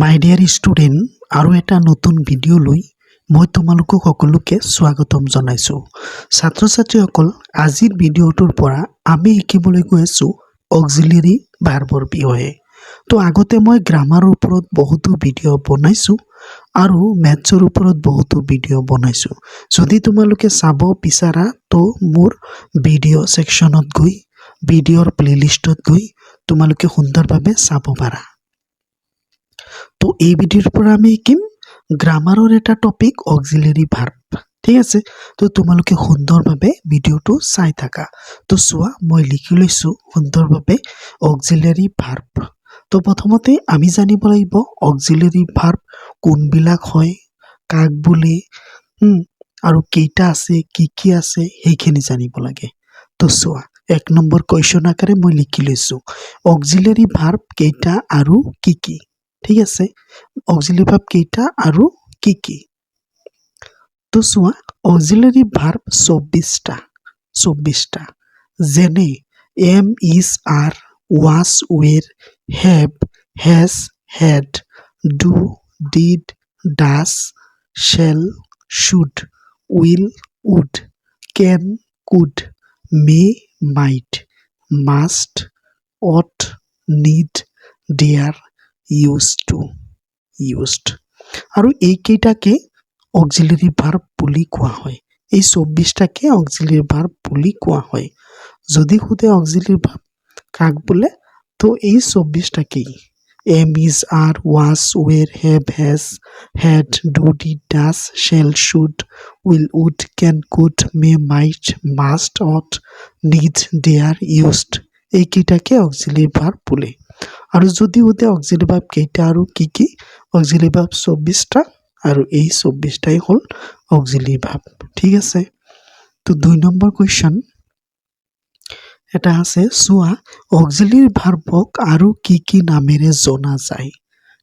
মাই dear student আৰু এটা নতুন ভিডিঅ' লৈ মই তোমালোকক সকলোকে স্বাগতম জনাইছো। ছাত্ৰ ছাত্ৰীসকল, আজিৰ ভিডিঅ'টোৰ পৰা আমি শিকিবলৈ গৈ আছো অক্সিলিয়াৰী ভাৰ্বৰ বিষয়ে। তো আগতে মই গ্ৰামাৰৰ ওপৰত বহুতো ভিডিঅ' বনাইছো আৰু মেথছৰ ওপৰত বহুতো ভিডিঅ' বনাইছো। যদি তোমালোকে চাব বিচাৰা তো মোৰ ভিডিঅ' সেকশনত গৈ ভিডিঅ'ৰ প্লেলিষ্টত গৈ তোমালোকে সুন্দৰভাৱে চাব পাৰা। তো এই ভিডিঅ'ৰ পৰা আমি শিকিম গ্ৰামাৰৰ এটা টপিক অক্সিলিয়াৰী ভাৰ্ব। ঠিক আছে, তো তোমালোকে সুন্দৰভাৱে ভিডিঅ'টো চাই থাকা। তো চোৱা, মই লিখি লৈছো সুন্দৰভাৱে অক্সিলিয়াৰী ভাৰ্ব। তো প্ৰথমতে আমি জানিব লাগিব অক্সিলিয়াৰী ভাৰ্ব কোনবিলাক হয়, কাক বোলে, আৰু কেইটা আছে, কি আছে সেইখিনি জানিব লাগে। তো চোৱা, 1 নম্বৰ কুৱেশ্যন আকাৰে মই লিখি লৈছো অক্সিলিয়াৰী ভাৰ্ব কেইটা আৰু কি। ঠিক আছে, অক্সিলিয়াৰী ভাৰ্ব কেইটা আৰু কি। তো চোৱা, অক্সিলিয়াৰী ভাৰ্ব 24টা। যেনে am, is, are, was, were, have, has, had, do, did, does, shall, should, will, would, can, could, may, might, must, ought, need, dare, used আৰু এইকেইটাকে অক্সিলিয়াৰী ভাৰ্ব বুলি কোৱা হয়। এই 24টাকে অক্সিলিয়াৰী ভাৰ্ব বুলি কোৱা হয়। যদি সোধে অক্সিলিয়াৰী ভাৰ্ব কাক বোলে, তো এই 24টাকেই am, is, are, was, were, have, has, had, do, did, does, shall, should, will, would, can, could, may, might, must, ought, need, dare, used এইকেইটাকে অক্সিলিয়াৰী ভাৰ্ব বোলে। আৰু যদি সোধে অক্সিলিয়াৰী ভাৰ্ব কেইটা আৰু কি, অক্সিলিয়াৰী ভাৰ্ব 24টা আৰু এই 24টাই হ'ল অক্সিলিয়াৰী ভাৰ্ব। ঠিক আছে, তো 2 নম্বৰ কুৱেশ্যন এটা আছে, চোৱা অক্সিলিয়াৰী ভাৰ্বক আৰু কি নামেৰে জনা যায়।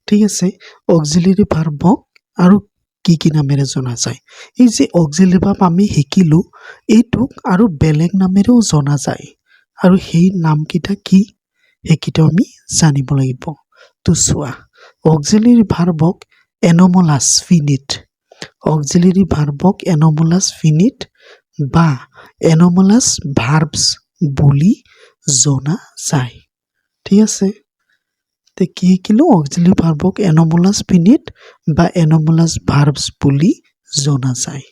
ঠিক আছে, অক্সিলিয়াৰী ভাৰ্বক আৰু কি নামেৰে জনা যায়। এই যে অক্সিলিয়াৰী ভাৰ্ব আমি শিকিলো, এইটোক আৰু বেলেগ নামেৰেও জনা যায় আৰু সেই নামকেইটা কি সেইকেইটাও আমি জানিব লাগিব। তো চোৱা, অক্সিলিয়াৰী ভাৰ্বক এনমলাছ ফিনিট, অক্সিলিয়াৰী ভাৰ্বক এনমলাছ ফিনিট বা এনমলাছ ভাৰ্বছ বুলি জনা যায়। ঠিক আছে, তে কি শিকিলো, অক্সিলিয়াৰী ভাৰ্বক এনমলাছ ফিনিট বা এনমলাছ ভাৰ্বছ বুলি জনা যায়।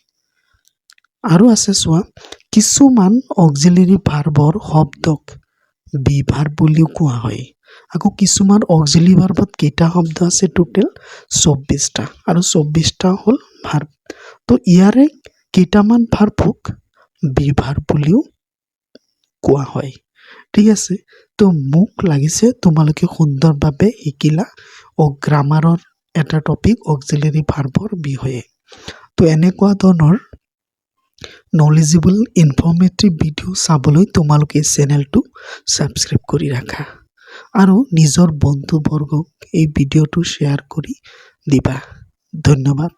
আৰু আছে চোৱা, কিছুমান অক্সিলিয়াৰী ভাৰ্বৰ শব্দক বিভাৰ্ব বুলিও কোৱা হয়। আকৌ কিছুমান অক্সিলিয়াৰী ভাৰ্বত কেইটা শব্দ আছে, টোটেল 24টা আৰু 24টা হ'ল ভাৰ্ব। তো ইয়াৰে কেইটামান ভাৰ্বক বিভাৰ্ব বুলিও কোৱা হয়। ঠিক আছে, তো মোক লাগিছে তোমালোকে সুন্দৰভাৱে শিকিলা গ্ৰামাৰৰ এটা টপিক অক্সিলিয়াৰী ভাৰ্বৰ বিষয়ে। তো এনেকুৱা ধৰণৰ নলেজেবল ইনফৰ্মেটিভ ভিডিঅ' চাবলৈ তোমালোকে এই চেনেলটো ছাবস্ক্ৰাইব কৰি ৰাখা আৰু নিজৰ বন্ধুবৰ্গক এই ভিডিঅ'টো শ্বেয়াৰ কৰি দিবা। ধন্যবাদ।